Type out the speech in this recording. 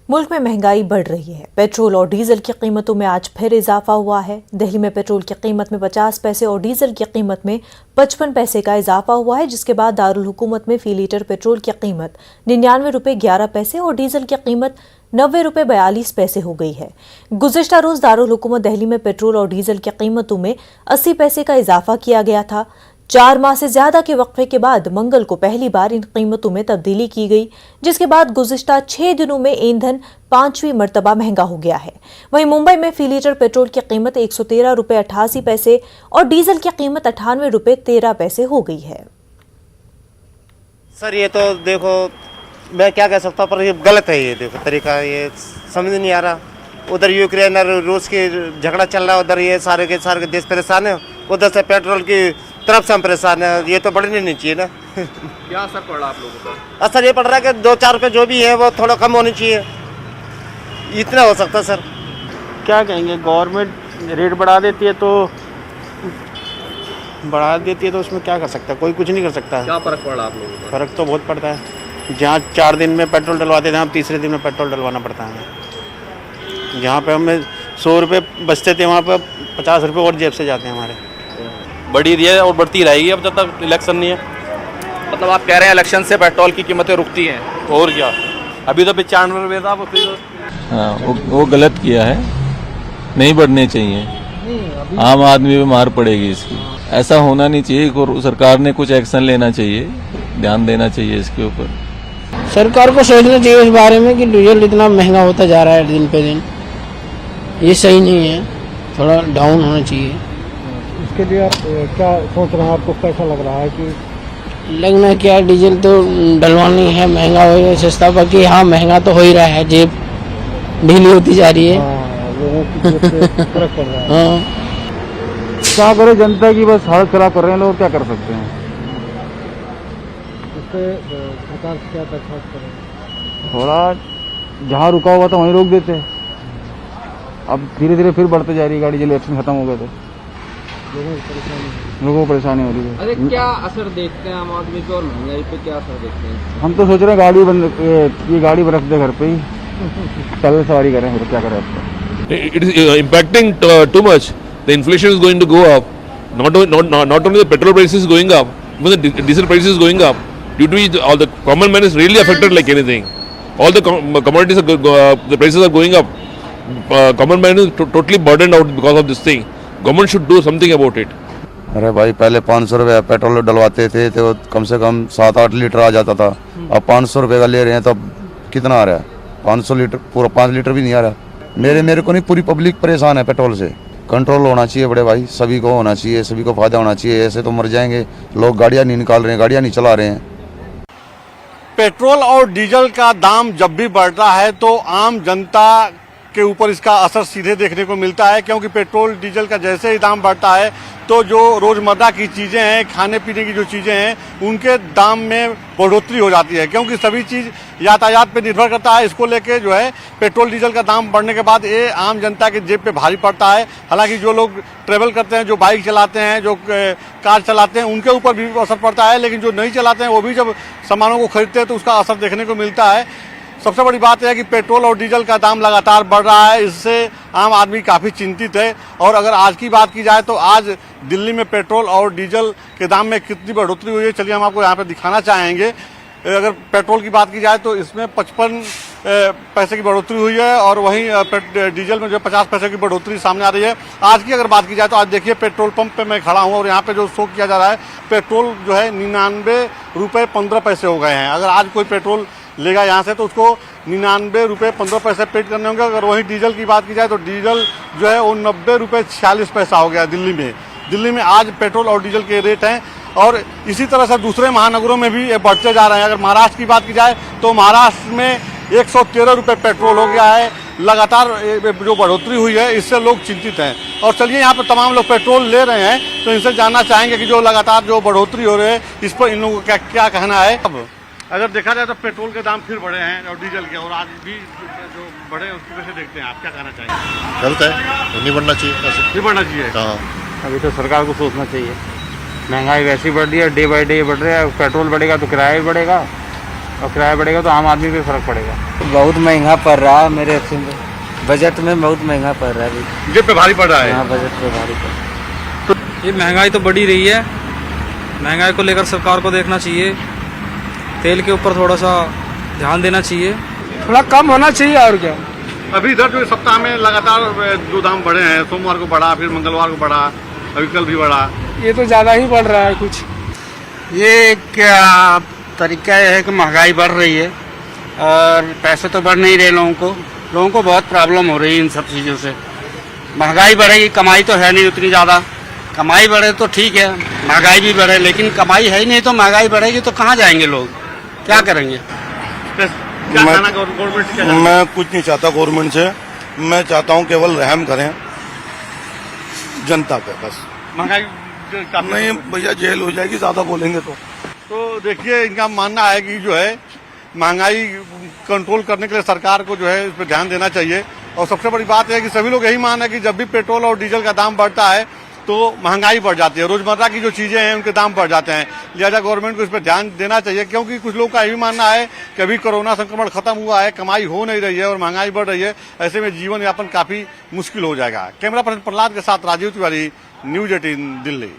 मुल्क में महंगाई बढ़ रही है। पेट्रोल और डीजल की कीमतों में आज फिर इजाफा हुआ है। दिल्ली में पेट्रोल की कीमत में 50 पैसे और डीजल की कीमत में 55 पैसे का इजाफा हुआ है, जिसके बाद दारुल हुकूमत में फी लीटर पेट्रोल की कीमत 99 रुपये 11 पैसे और डीजल की कीमत 90 रुपये 42 पैसे हो गई है। गुज़िश्ता रोज दारुल हुकूमत दिल्ली में पेट्रोल और डीजल की कीमतों में 80 पैसे का इजाफा किया गया था। 4 माह से ज्यादा के वक्फे के बाद मंगल को पहली बार इन कीमतों में तब्दीली की गई, जिसके बाद गुज़िश्ता 6 दिनों में ईंधन 5वीं मरतबा महंगा हो गया है। वहीं मुंबई में फी लीटर पेट्रोल की कीमत 113 रुपये 88 पैसे और डीजल की कीमत 98 रुपये 13 पैसे हो गई है। सर ये तो देखो मैं क्या कह सकता हूँ, पर ये गलत है। ये देखो तरीका, ये समझ नहीं आ रहा। उधर यूक्रेन और रूस की झगड़ा चल रहा है, उधर ये सारे के देश परेशान है, उधर से पेट्रोल की तरफ से हम परेशान है। ये तो बढ़नी नहीं चाहिए ना। क्या असर पड़ रहा है आप लोगों पर? असर ये पड़ रहा है कि 2-4 रुपये जो भी है वो थोड़ा कम होनी चाहिए, इतना हो सकता है सर। क्या कहेंगे, गवर्नमेंट रेट बढ़ा देती है तो उसमें क्या कर सकता है, कोई कुछ नहीं कर सकता। क्या फर्क पड़ रहा है आप लोगों पर? फ़र्क तो बहुत पड़ता है। जहाँ 4 दिन में पेट्रोल डलवाते थे, हम तीसरे दिन में पेट्रोल डलवाना पड़ता है हमें। जहाँ पे हमें 100 रुपये बचते थे, वहाँ पे 50 रुपये और जेब से जाते हैं हमारे। बढ़ी रही है और बढ़ती रहेगी अब जब तक इलेक्शन नहीं है। मतलब आप कह रहे हैं इलेक्शन से पेट्रोल की कीमतें रुकती हैं? और क्या, अभी तो 95 रुपये था। हाँ, वो गलत किया है, नहीं बढ़ने चाहिए। आम आदमी पे मार पड़ेगी इसकी। ऐसा होना नहीं चाहिए। सरकार ने कुछ एक्शन लेना चाहिए, ध्यान देना चाहिए इसके ऊपर। सरकार को सोचना चाहिए इस बारे में कि डीजल इतना महंगा होता जा रहा है दिन पे दिन, ये सही नहीं है, थोड़ा डाउन होना चाहिए। इसके लिए आप क्या सोच रहे हैं, आपको कैसा लग रहा है? कि लगना क्या, डीजल तो डलवानी है, महंगा हो या सस्ता, बाकी हाँ महंगा तो हो ही रहा है, जेब ढीली होती जा रही है। लोगों की जेब पे फर्क पड़ रहा है। हाँ, क्या करे, जनता की बस हालत खराब कर रहे हैं लोग, क्या कर सकते हैं। इस पे सरकार से क्या दरख्वास्त करें? थोड़ा जहाँ रुका हुआ था वहीं रोक देते हैं। अब धीरे धीरे फिर बढ़ते जा रही है गाड़ी, जब इलेक्शन खत्म हो गए तो लोगों को परेशानी हो रही है। अरे क्या असर देखते हैं आम आदमी पे और महंगाई पे, क्या असर देखते हैं? हम तो सोच रहे हैं गाड़ी बंद, ये गाड़ी रख दे घर पे ही, पैदल सवारी करें, फिर क्या करें। It is impacting too much. The inflation is going to go up. Not only the petrol price is going up, even the diesel price is going up. Due to it, all the common man is really affected like anything. All the commodities, the prices are going up. Common man is totally burdened out because of this thing. Government should do something about it. अरे भाई, पहले 500 रुपये petrol डलवाते थे तो कम से कम 7-8 litre आ जाता था। अब 500 रुपये का ले रहे हैं तो कितना आ रहा है? 500 लीटर, पूरा 5 लीटर भी नहीं आ रहा। मेरे को नहीं, पूरी पब्लिक परेशान है पेट्रोल से। कंट्रोल होना चाहिए बड़े भाई, सभी को होना चाहिए, सभी को फायदा होना चाहिए। ऐसे तो मर जाएंगे लोग, गाड़ियाँ नहीं निकाल रहे हैं, गाड़ियाँ नहीं चला रहे हैं। पेट्रोल और डीजल का दाम जब भी बढ़ता है तो आम जनता के ऊपर इसका असर सीधे देखने को मिलता है, क्योंकि पेट्रोल डीजल का जैसे ही दाम बढ़ता है तो जो रोज़मर्रा की चीज़ें हैं, खाने पीने की जो चीज़ें हैं, उनके दाम में बढ़ोतरी हो जाती है, क्योंकि सभी चीज़ यातायात पे निर्भर करता है। इसको लेके जो है पेट्रोल डीजल का दाम बढ़ने के बाद ये आम जनता के जेब पे भारी पड़ता है। हालांकि जो लोग ट्रेवल करते हैं, जो बाइक चलाते हैं, जो कार चलाते हैं, उनके ऊपर भी असर पड़ता है, लेकिन जो नहीं चलाते हैं वो भी जब सामानों को खरीदते हैं तो उसका असर देखने को मिलता है। सबसे बड़ी बात यह है कि पेट्रोल और डीजल का दाम लगातार बढ़ रहा है, इससे आम आदमी काफ़ी चिंतित है। और अगर आज की बात की जाए तो आज दिल्ली में पेट्रोल और डीजल के दाम में कितनी बढ़ोतरी हुई है, चलिए हम आपको यहाँ पे दिखाना चाहेंगे। अगर पेट्रोल की बात की जाए तो इसमें 55 पैसे की बढ़ोतरी हुई है और वहीं डीजल में जो 50 पैसे की बढ़ोतरी सामने आ रही है। आज की अगर बात की जाए तो आज देखिए पेट्रोल पंप पे मैं खड़ा हूँ और यहाँ पे जो शो किया जा रहा है, पेट्रोल जो है 99 रुपये 15 पैसे हो गए हैं। अगर आज कोई पेट्रोल लेगा यहाँ से तो उसको 99 रुपये 15 पैसे पेड करने होंगे। अगर वहीं डीजल की बात की जाए तो डीजल जो है वो 90 रुपये 46 पैसा हो गया दिल्ली में आज पेट्रोल और डीजल के रेट हैं। और इसी तरह से दूसरे महानगरों में भी ये बढ़ते जा रहे हैं। अगर महाराष्ट्र की बात की जाए तो महाराष्ट्र में 113 रुपये पेट्रोल हो गया है। लगातार जो बढ़ोतरी हुई है इससे लोग चिंतित हैं। और चलिए यहाँ पर तमाम लोग पेट्रोल ले रहे हैं तो इनसे जानना चाहेंगे कि जो लगातार जो बढ़ोतरी हो रही है इस पर इन लोगों का क्या कहना है। अब अगर देखा जाए तो पेट्रोल के दाम फिर बढ़े हैं और डीजल के, और आज भी जो बढ़े हैं उसकी वजह से देखते हैं, आप क्या कहना चाहेंगे? गलत है, नहीं बढ़ना चाहिए, नहीं बढ़ना चाहिए। अभी तो सरकार को सोचना चाहिए, महंगाई वैसी बढ़ रही है, डे बाई डे बढ़ रही है। पेट्रोल बढ़ेगा तो किराया भी बढ़ेगा, और किराया बढ़ेगा तो आम आदमी पे फर्क पड़ेगा। बहुत महंगा पड़ रहा है मेरे बजट में, बहुत महंगा पड़ रहा है। जेब पे भारी पड़ रहा है। हाँ, बजट पे भारी पड़ रहा है। ये महंगाई तो बढ़ी रही है, महंगाई को लेकर सरकार को देखना चाहिए, तेल के ऊपर थोड़ा सा ध्यान देना चाहिए, थोड़ा कम होना चाहिए और क्या। अभी इधर जो सप्ताह में लगातार जो दाम बढ़े हैं, सोमवार को बढ़ा, फिर मंगलवार को बढ़ा, अभी कल भी बढ़ा। ये तो ज़्यादा ही बढ़ रहा है कुछ। ये क्या तरीका है कि महंगाई बढ़ रही है और पैसे तो बढ़ नहीं रहे लोगों को बहुत प्रॉब्लम हो रही है इन सब चीज़ों से। महंगाई बढ़ेगी, कमाई तो है नहीं उतनी ज़्यादा, कमाई बढ़े तो ठीक है, महंगाई भी बढ़े, लेकिन कमाई है ही नहीं तो महंगाई बढ़ेगी तो कहाँ जाएंगे लोग, क्या करेंगे? मैं कुछ नहीं चाहता गवर्नमेंट से, मैं चाहता हूँ केवल रहम करें जनता पे बस। महंगाई नहीं भैया जेल हो जाएगी ज्यादा बोलेंगे तो देखिए इनका मानना है कि जो है महंगाई कंट्रोल करने के लिए सरकार को जो है इस पर ध्यान देना चाहिए। और सबसे बड़ी बात है कि सभी लोग यही मान है कि जब भी पेट्रोल और डीजल का दाम बढ़ता है तो महंगाई बढ़ जाती है, रोजमर्रा की जो चीजें हैं उनके दाम बढ़ जाते हैं। लिहाजा गवर्नमेंट को इस पर ध्यान देना चाहिए, क्योंकि कुछ लोगों का यही मानना है कि अभी कोरोना संक्रमण खत्म हुआ है, कमाई हो नहीं रही है और महंगाई बढ़ रही है, ऐसे में जीवन यापन काफी मुश्किल हो जाएगा। कैमरा पर्सन प्रहलाद के साथ राजीव तिवारी, न्यूज 18 दिल्ली।